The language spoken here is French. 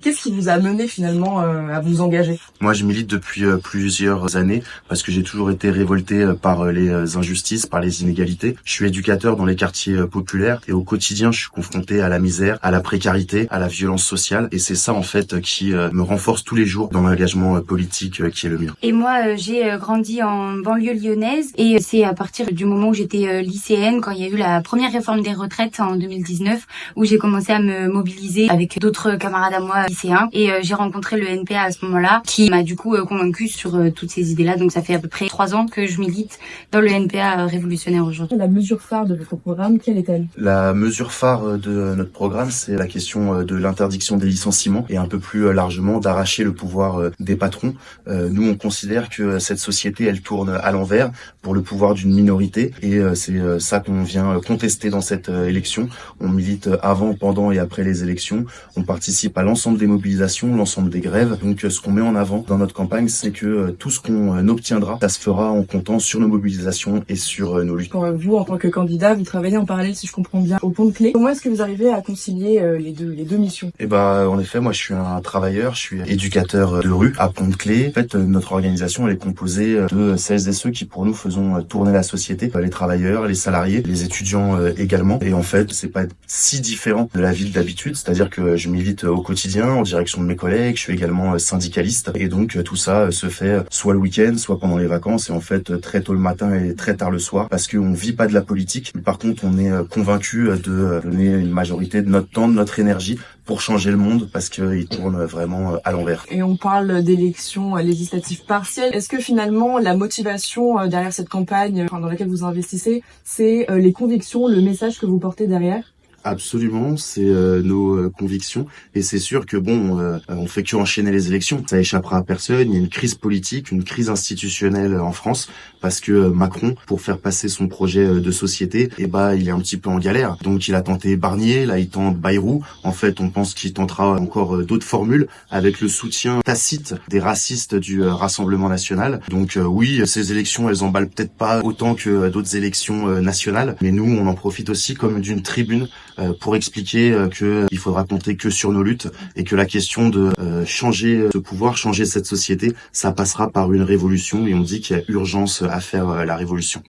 Qu'est-ce qui vous a mené finalement à vous engager? Moi, je milite depuis plusieurs années parce que j'ai toujours été révolté par les injustices, par les inégalités. Je suis éducateur dans les quartiers populaires et au quotidien, je suis confronté à la misère, à la précarité, à la violence sociale. Et c'est ça, en fait, qui me renforce tous les jours dans l'engagement politique qui est le mien. Et moi, j'ai grandi en banlieue lyonnaise et c'est à partir du moment où j'étais lycéenne, quand il y a eu la première réforme des retraites en 2019, où j'ai commencé à me mobiliser avec d'autres camarades à moi lycéens. Et j'ai rencontré le NPA à ce moment-là, qui m'a du coup convaincue sur toutes ces idées-là. Donc ça fait à peu près 3 ans que je milite dans le NPA révolutionnaire aujourd'hui. La mesure phare de votre programme, quelle est-elle? La mesure phare de notre programme, c'est la question de l'interdiction des licenciements et un peu plus largement d'arracher le pouvoir des patrons. Nous, on considère que cette société, elle tourne à l'envers pour le pouvoir d'une minorité et c'est ça qu'on vient contester dans cette élection. On milite avant, pendant et après les élections. On participe à l'ensemble des mobilisations, l'ensemble des grèves. Donc ce qu'on met en avant dans notre campagne, c'est que tout ce qu'on obtiendra, ça se fera en comptant sur nos mobilisations et sur nos luttes. Pour vous, en tant que candidat, vous travaillez en parallèle, si je comprends bien, au Pont-de-Claix. Comment est-ce que vous arrivez à concilier les deux missions? En effet, moi je suis un travailleur, je suis éducateur de rue à Pont-de-Claix. En fait, notre organisation, elle est composée de celles et ceux qui pour nous faisons tourner la société, les travailleurs, les salariés, les étudiants également. Et en fait, c'est pas si différent de la ville d'habitude, c'est-à-dire que je milite au quotidien en direction de mes collègues, je suis également syndicaliste et donc tout ça se fait soit le week-end, soit pendant les vacances et en fait très tôt le matin et très tard le soir parce qu'on vit pas de la politique, mais par contre on est convaincu de donner une majorité de notre temps, de notre énergie pour changer le monde parce qu'il tourne vraiment à l'envers. Et on parle d'élections législatives partielles. Est-ce que finalement la motivation derrière cette campagne dans laquelle vous investissez, c'est les convictions, le message que vous portez derrière? Absolument, c'est nos convictions et c'est sûr que on fait que enchaîner les élections. Ça échappera à personne. Il y a une crise politique, une crise institutionnelle en France parce que Macron, pour faire passer son projet de société, il est un petit peu en galère. Donc il a tenté Barnier, là il tente Bayrou. En fait, on pense qu'il tentera encore d'autres formules avec le soutien tacite des racistes du Rassemblement national. Donc oui, ces élections, elles emballent peut-être pas autant que d'autres élections nationales, mais nous, on en profite aussi comme d'une tribune pour expliquer qu'il faudra compter que sur nos luttes et que la question de changer ce pouvoir, changer cette société, ça passera par une révolution et on dit qu'il y a urgence à faire la révolution.